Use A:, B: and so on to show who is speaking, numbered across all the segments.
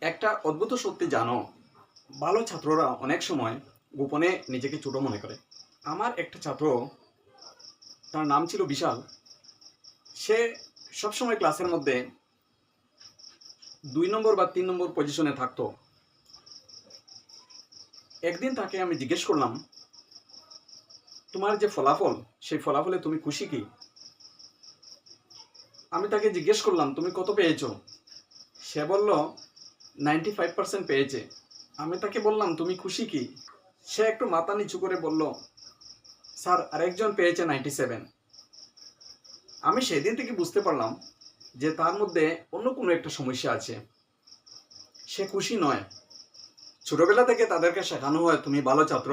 A: একটা অদ্ভুত সত্যি জানো, ভালো ছাত্ররা অনেক সময় গোপনে নিজেকে ছোট মনে করে। আমার একটা ছাত্র, তার নাম ছিল বিশাল। সে সবসময় ক্লাসের মধ্যে 2 নম্বর বা 3 নম্বর পজিশনে থাকতো। একদিন তাকে আমি জিজ্ঞেস করলাম, তোমার যে ফলাফল, সেই ফলাফলে তুমি খুশি কি? আমি তাকে জিজ্ঞেস করলাম, তুমি কত পেয়েছো? সে বলল 95% পেয়েছে। আমি তাকে বললাম, তুমি খুশি কি? সে একটু মাথা নিচু করে বলল, স্যার আরেকজন পেয়েছে 97। আমি সেদিন থেকে বুঝতে পারলাম যে তার মধ্যে অন্য কোনো একটা সমস্যা আছে। সে খুশি নয়। ছোটবেলা থেকে তাদেরকে শেখানো হয় তুমি ভালো ছাত্র।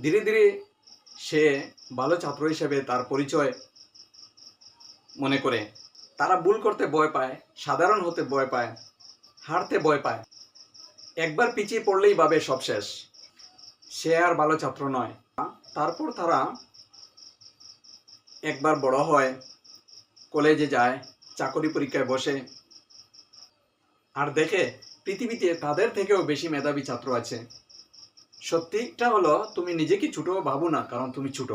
A: ধীরে ধীরে সে ভালো ছাত্র হিসেবে তার পরিচয় মনে করে। তারা ভুল করতে ভয় পায়, সাধারণ হতে ভয় পায়, হারতে ভয় পায়। একবার পিছিয়ে পড়লেই ভাবে সব শেষ, সে আর ভালো ছাত্র নয়। তারপর তারা একবার বড় হয়, কলেজে যায়, চাকরি পরীক্ষায় বসে, আর দেখে পৃথিবীতে তাদের থেকেও বেশি মেধাবী ছাত্র আছে। সত্যিটা হলো, তুমি নিজেকে ছোট ভাবো না, কারণ তুমি ছোট।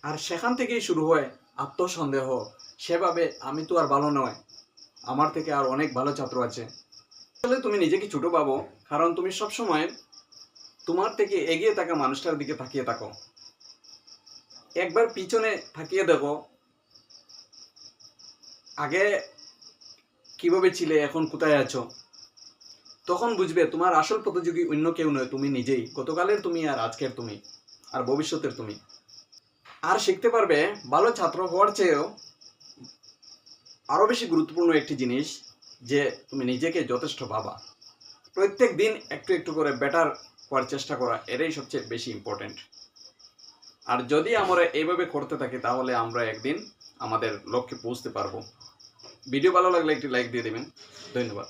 A: আর সেখান থেকেই শুরু হয় আত্মসন্দেহ। সেভাবে আমি তো আর ভালো নয়, আমার থেকে আর অনেক ভালো ছাত্র আছে। আসলে তুমি নিজেকে ছোট ভাবো, কারণ তুমি সবসময় তোমার থেকে এগিয়ে থাকা মানুষটার দিকে তাকিয়ে থাকো। একবার পিছনে তাকিয়ে দেখো, আগে কিভাবে ছিলে, এখন কোথায় আছো। তখন বুঝবে তোমার আসল প্রতিযোগী অন্য কেউ নয়, তুমি নিজেই। গতকালের তুমি আর আজকের তুমি আর ভবিষ্যতের তুমি। আর শিখতে পারবে ভালো ছাত্র হওয়ার চেয়েও আরও বেশি গুরুত্বপূর্ণ একটি জিনিস, যে তুমি নিজেকে যথেষ্ট ভাবা। প্রত্যেক দিন একটু একটু করে বেটার হওয়ার চেষ্টা করা, এটাই সবচেয়ে বেশি ইম্পর্টেন্ট। আর যদি আমরা এইভাবে করতে থাকি, তাহলে আমরা একদিন আমাদের লক্ষ্যে পৌঁছতে পারবো। ভিডিও ভালো লাগলে একটি লাইক দিয়ে দেবেন। ধন্যবাদ।